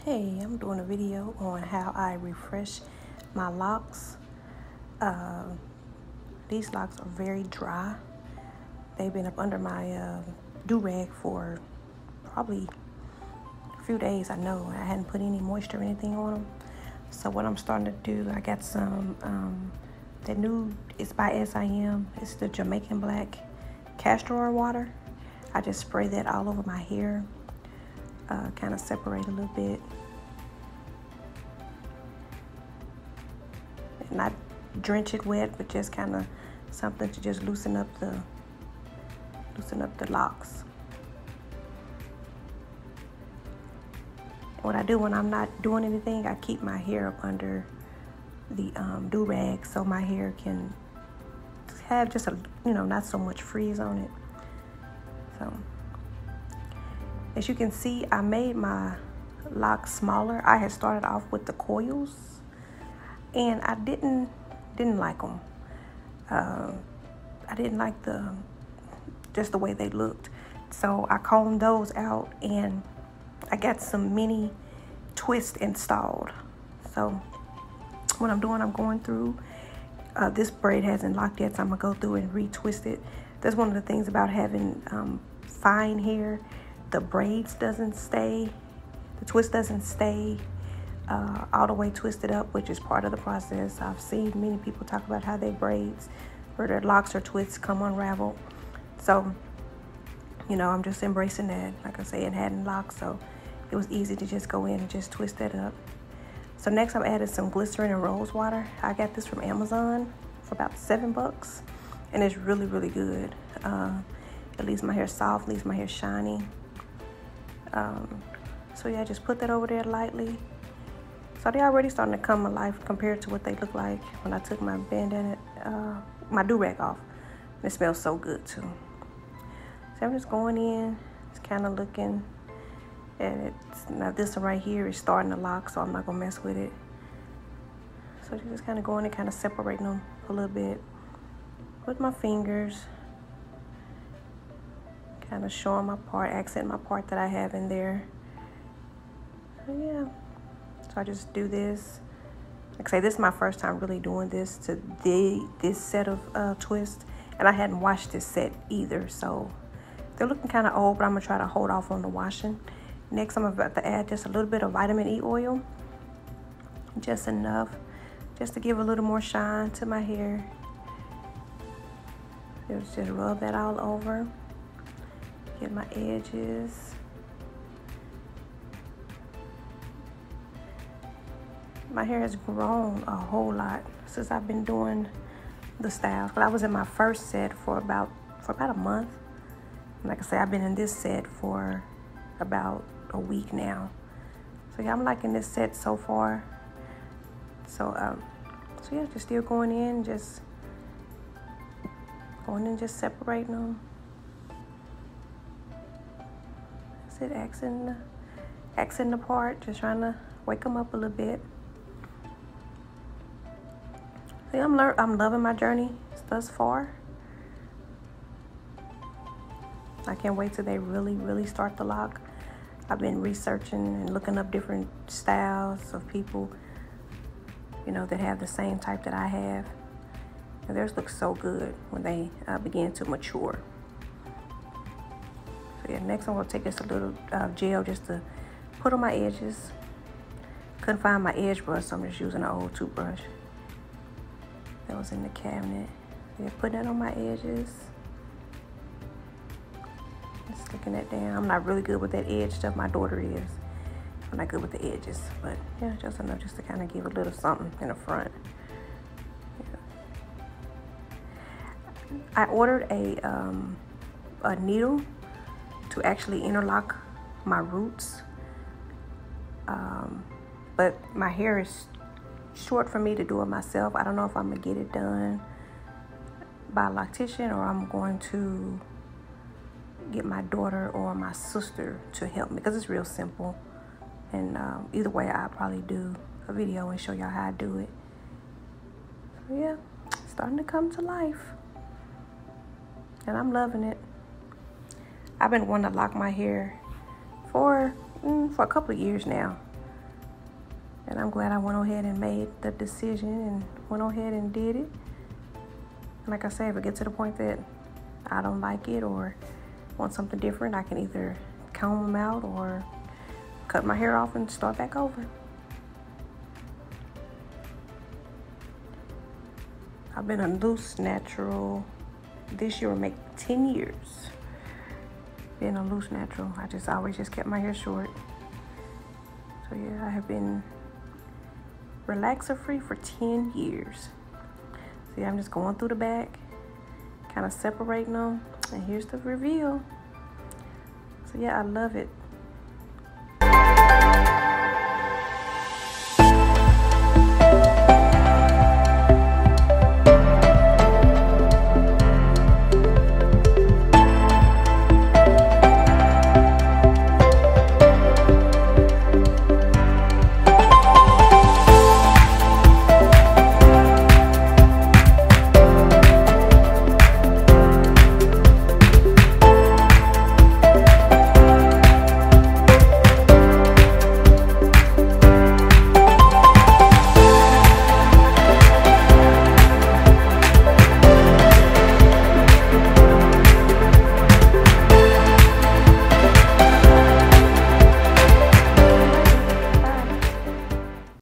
Hey, I'm doing a video on how I refresh my locks. These locks are very dry. They've been up under my do-rag for probably a few days. I know I hadn't put any moisture or anything on them. So what I'm starting to do, I got some, it's by SIM. It's the Jamaican Black castor oil water. I just spray that all over my hair. Kind of separate a little bit. Not drench it wet, but just kind of something to just loosen up the locks. What I do when I'm not doing anything, I keep my hair up under the do-rag so my hair can have just a, not so much frizz on it. So as you can see, I made my locks smaller. I had started off with the coils, and I didn't like them. I didn't like just the way they looked. So I combed those out, and I got some mini twists installed. So what I'm doing, I'm going through. This braid hasn't locked yet, so I'm gonna go through and retwist it. That's one of the things about having fine hair. The braids doesn't stay, the twist doesn't stay all the way twisted up, which is part of the process. I've seen many people talk about how their braids or their locks or twists come unraveled. So, I'm just embracing that. Like I say, it hadn't locked, so it was easy to just go in and just twist that up. So next I'm adding some glycerin and rose water. I got this from Amazon for about $7, and it's really, really good. It leaves my hair soft, leaves my hair shiny. So yeah, just put that over there lightly. So they're already starting to come alive compared to what they look like when I took my bandana, my do-rag off. And it smells so good too. So I'm just going in, just kind of looking at it. Now this one right here is starting to lock, so I'm not gonna mess with it. So just kind of going and kind of separating them a little bit with my fingers. Kind of showing my part, accenting my part that I have in there. So yeah, so I just do this. Like I say, this is my first time really doing this to this set of twists, and I hadn't washed this set either, so they're looking kind of old, but I'm gonna try to hold off on the washing. Next, I'm about to add just a little bit of vitamin E oil, just enough, just to give a little more shine to my hair. Just rub that all over. Get my edges. My hair has grown a whole lot since I've been doing the styles. But I was in my first set for about a month. And like I said, I've been in this set for about a week now. So yeah, I'm liking this set so far. So yeah, just still going in, just separating them. Accenting the part, just trying to wake them up a little bit. See, I'm loving my journey thus far. I can't wait till they really, really start to lock. I've been researching and looking up different styles of people, that have the same type that I have. And theirs look so good when they begin to mature. So yeah, next I'm gonna take just a little gel just to put on my edges. Couldn't find my edge brush, so I'm just using an old toothbrush that was in the cabinet. Yeah, putting it on my edges. Just sticking that down. I'm not really good with that edge stuff. My daughter is. I'm not good with the edges, but yeah, just enough just to kind of give a little something in the front. Yeah. I ordered a needle to actually interlock my roots, but my hair is short for me to do it myself. I don't know if I'm gonna get it done by a loctician or I'm going to get my daughter or my sister to help me, because it's real simple. And either way, I'll probably do a video and show y'all how I do it. So yeah, starting to come to life, and I'm loving it. I've been wanting to lock my hair for a couple of years now. And I'm glad I went ahead and made the decision and went ahead and did it. Like I said, if it gets to the point that I don't like it or want something different, I can either comb them out or cut my hair off and start back over. I've been a loose natural. This year will make 10 years. Being a loose natural. I just always just kept my hair short. So yeah, I have been relaxer free for 10 years. See, I'm just going through the back, kind of separating them, and here's the reveal. So yeah, I love it.